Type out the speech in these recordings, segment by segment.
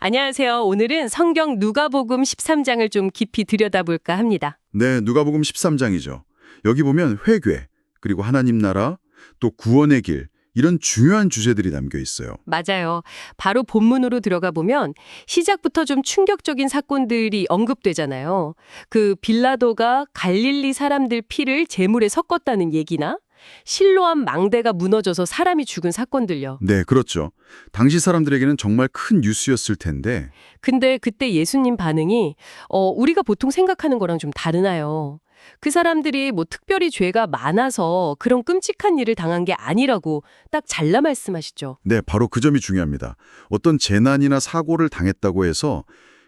안녕하세요. 오늘은 성경 누가복음 13장을 좀 깊이 들여다볼까 합니다. 네, 누가복음 13장이죠. 여기 보면 회개, 그리고 하나님 나라, 또 구원의 길, 이런 중요한 주제들이 담겨 있어요. 맞아요. 바로 본문으로 들어가 보면 시작부터 좀 충격적인 사건들이 언급되잖아요. 그 빌라도가 갈릴리 사람들 피를 제물에 섞었다는 얘기나 실로암 망대가 무너져서 사람이 죽은 사건들요. 네, 그렇죠. 당시 사람들에게는 정말 큰 뉴스였을 텐데, 근데 그때 예수님 반응이 우리가 보통 생각하는 거랑 좀 다르나요. 그 사람들이 뭐 특별히 죄가 많아서 그런 끔찍한 일을 당한 게 아니라고 딱 잘라 말씀하시죠. 네, 바로 그 점이 중요합니다. 어떤 재난이나 사고를 당했다고 해서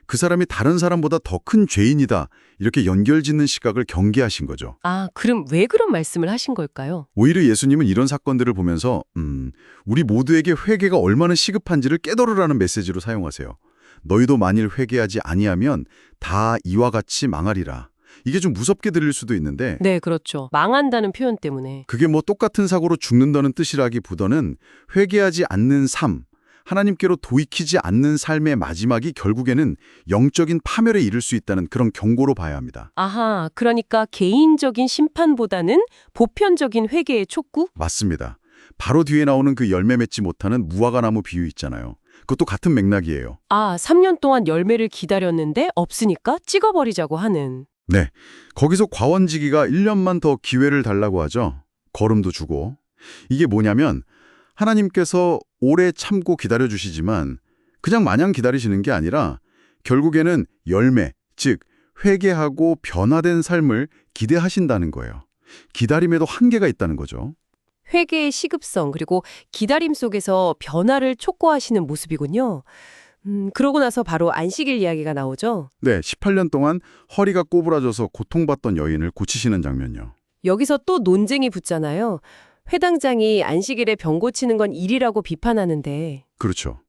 그 사람이 다른 사람보다 더 큰 죄인이다, 이렇게 연결짓는 시각을 경계하신 거죠. 아, 그럼 왜 그런 말씀을 하신 걸까요? 오히려 예수님은 이런 사건들을 보면서 우리 모두에게 회개가 얼마나 시급한지를 깨달으라는 메시지로 사용하세요. 너희도 만일 회개하지 아니하면 다 이와 같이 망하리라. 이게 좀 무섭게 들릴 수도 있는데 네, 그렇죠. 망한다는 표현 때문에. 그게 뭐 똑같은 사고로 죽는다는 뜻이라기보다는 회개하지 않는 삶, 하나님께로 돌이키지 않는 삶의 마지막이 결국에는 영적인 파멸에 이를 수 있다는 그런 경고로 봐야 합니다. 아하, 그러니까 개인적인 심판보다는 보편적인 회개의 촉구? 맞습니다. 바로 뒤에 나오는 그 열매 맺지 못하는 무화과나무 비유 있잖아요. 그것도 같은 맥락이에요. 아, 3년 동안 열매를 기다렸는데 없으니까 찍어버리자고 하는. 네, 거기서 과원지기가 1년만 더 기회를 달라고 하죠. 거름도 주고. 이게 뭐냐면 하나님께서 오래 참고 기다려주시지만 그냥 마냥 기다리시는 게 아니라 결국에는 열매, 즉 회개하고 변화된 삶을 기대하신다는 거예요. 기다림에도 한계가 있다는 거죠. 회개의 시급성 그리고 기다림 속에서 변화를 촉구하시는 모습이군요. 그러고 나서 바로 안식일 이야기가 나오죠. 네, 18년 동안 허리가 꼬부라져서 고통받던 여인을 고치시는 장면요. 여기서 또 논쟁이 붙잖아요. 회당장이 안식일에 병 고치는 건 일이라고 비판하는데 그렇죠.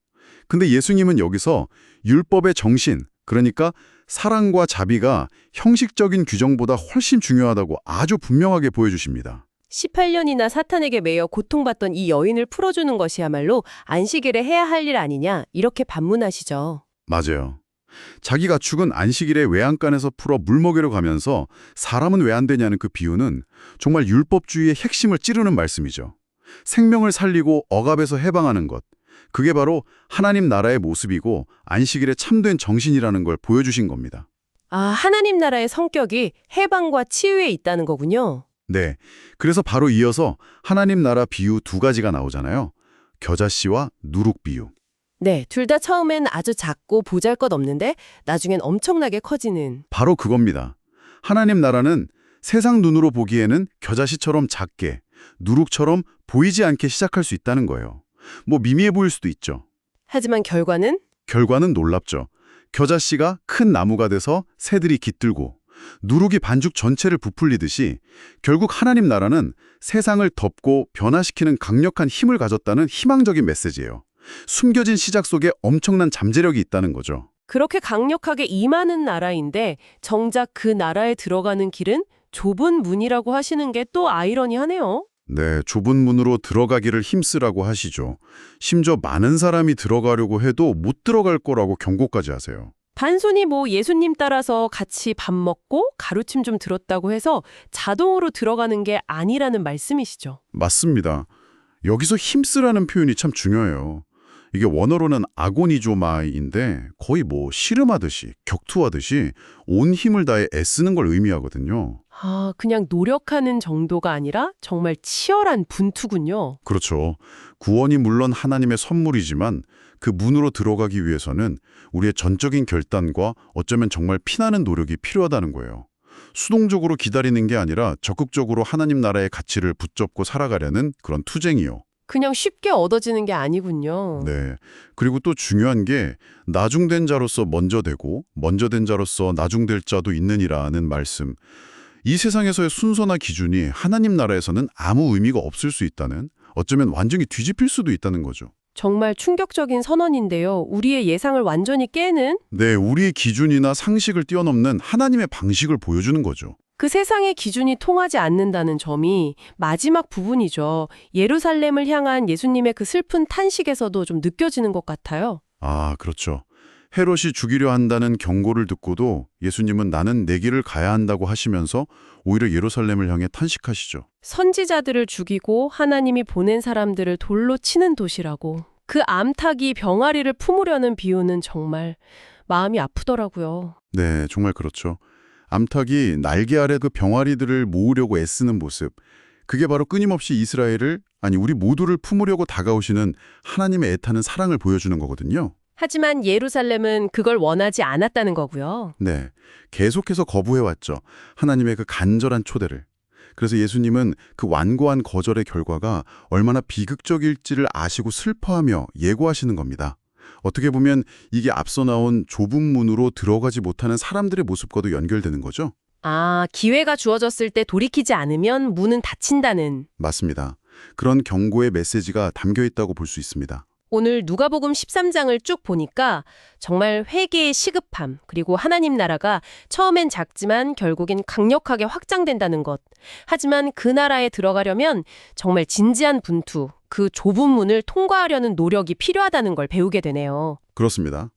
근데 예수님은 여기서 율법의 정신, 그러니까 사랑과 자비가 형식적인 규정보다 훨씬 중요하다고 아주 분명하게 보여주십니다. 18년이나 사탄에게 매여 고통받던 이 여인을 풀어주는 것이야말로 안식일에 해야 할 일 아니냐 이렇게 반문하시죠. 맞아요. 자기 가축은 안식일에 외양간에서 풀어 물 먹이러 가면서 사람은 왜 안 되냐는 그 비유는 정말 율법주의의 핵심을 찌르는 말씀이죠. 생명을 살리고 억압에서 해방하는 것. 그게 바로 하나님 나라의 모습이고 안식일의 참된 정신이라는 걸 보여주신 겁니다. 아, 하나님 나라의 성격이 해방과 치유에 있다는 거군요. 네. 그래서 바로 이어서 하나님 나라 비유 두 가지가 나오잖아요. 겨자씨와 누룩 비유. 네, 둘 다 처음엔 아주 작고 보잘것없는데 나중엔 엄청나게 커지는. 바로 그겁니다. 하나님 나라는 세상 눈으로 보기에는 겨자씨처럼 작게, 누룩처럼 보이지 않게 시작할 수 있다는 거예요. 뭐 미미해 보일 수도 있죠. 하지만 결과는 결과는 놀랍죠. 겨자씨가 큰 나무가 돼서 새들이 깃들고 누룩이 반죽 전체를 부풀리듯이 결국 하나님 나라는 세상을 덮고 변화시키는 강력한 힘을 가졌다는 희망적인 메시지예요. 숨겨진 시작 속에 엄청난 잠재력이 있다는 거죠. 그렇게 강력하게 임하는 나라인데 정작 그 나라에 들어가는 길은 좁은 문이라고 하시는 게 또 아이러니하네요. 네, 좁은 문으로 들어가기를 힘쓰라고 하시죠. 심지어 많은 사람이 들어가려고 해도 못 들어갈 거라고 경고까지 하세요. 단순히 뭐 예수님 따라서 같이 밥 먹고 가루침 좀 들었다고 해서 자동으로 들어가는 게 아니라는 말씀이시죠. 맞습니다. 여기서 힘쓰라는 표현이 참 중요해요. 이게 원어로는 아고니조마이인데 거의 뭐 씨름하듯이 격투하듯이 온 힘을 다해 애쓰는 걸 의미하거든요. 아, 그냥 노력하는 정도가 아니라 정말 치열한 분투군요. 그렇죠. 구원이 물론 하나님의 선물이지만 그 문으로 들어가기 위해서는 우리의 전적인 결단과 어쩌면 정말 피나는 노력이 필요하다는 거예요. 수동적으로 기다리는 게 아니라 적극적으로 하나님 나라의 가치를 붙잡고 살아가려는 그런 투쟁이요. 그냥 쉽게 얻어지는 게 아니군요. 네. 그리고 또 중요한 게 나중된 자로서 먼저 되고 먼저 된 자로서 나중될 자도 있느니라는 말씀. 이 세상에서의 순서나 기준이 하나님 나라에서는 아무 의미가 없을 수 있다는, 어쩌면 완전히 뒤집힐 수도 있다는 거죠. 정말 충격적인 선언인데요. 우리의 예상을 완전히 깨는 네, 우리의 기준이나 상식을 뛰어넘는 하나님의 방식을 보여주는 거죠. 그 세상의 기준이 통하지 않는다는 점이 마지막 부분이죠. 예루살렘을 향한 예수님의 그 슬픈 탄식에서도 좀 느껴지는 것 같아요. 아, 그렇죠. 헤롯이 죽이려 한다는 경고를 듣고도 예수님은 나는 내 길을 가야 한다고 하시면서 오히려 예루살렘을 향해 탄식하시죠. 선지자들을 죽이고 하나님이 보낸 사람들을 돌로 치는 도시라고. 그 암탉이 병아리를 품으려는 비유는 정말 마음이 아프더라고요. 네, 정말 그렇죠. 암탉이 날개 아래 그 병아리들을 모으려고 애쓰는 모습, 그게 바로 끊임없이 이스라엘을, 아니 우리 모두를 품으려고 다가오시는 하나님의 애타는 사랑을 보여주는 거거든요. 하지만 예루살렘은 그걸 원하지 않았다는 거고요. 네, 계속해서 거부해왔죠. 하나님의 그 간절한 초대를. 그래서 예수님은 그 완고한 거절의 결과가 얼마나 비극적일지를 아시고 슬퍼하며 예고하시는 겁니다. 어떻게 보면 이게 앞서 나온 좁은 문으로 들어가지 못하는 사람들의 모습과도 연결되는 거죠. 아, 기회가 주어졌을 때 돌이키지 않으면 문은 닫힌다는. 맞습니다. 그런 경고의 메시지가 담겨 있다고 볼 수 있습니다. 오늘 누가복음 13장을 쭉 보니까 정말 회개의 시급함, 그리고 하나님 나라가 처음엔 작지만 결국엔 강력하게 확장된다는 것. 하지만 그 나라에 들어가려면 정말 진지한 분투, 그 좁은 문을 통과하려는 노력이 필요하다는 걸 배우게 되네요. 그렇습니다.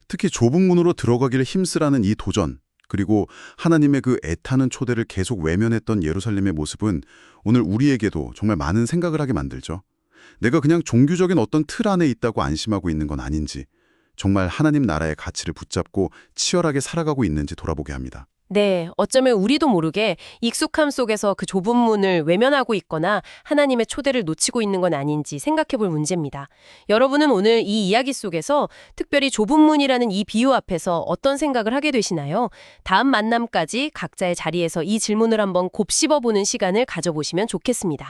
특히 좁은 문으로 들어가기를 힘쓰라는 이 도전, 그리고 하나님의 그 애타는 초대를 계속 외면했던 예루살렘의 모습은 오늘 우리에게도 정말 많은 생각을 하게 만들죠. 내가 그냥 종교적인 어떤 틀 안에 있다고 안심하고 있는 건 아닌지, 정말 하나님 나라의 가치를 붙잡고 치열하게 살아가고 있는지 돌아보게 합니다. 네, 어쩌면 우리도 모르게 익숙함 속에서 그 좁은 문을 외면하고 있거나 하나님의 초대를 놓치고 있는 건 아닌지 생각해 볼 문제입니다. 여러분은 오늘 이 이야기 속에서 특별히 좁은 문이라는 이 비유 앞에서 어떤 생각을 하게 되시나요? 다음 만남까지 각자의 자리에서 이 질문을 한번 곱씹어 보는 시간을 가져보시면 좋겠습니다.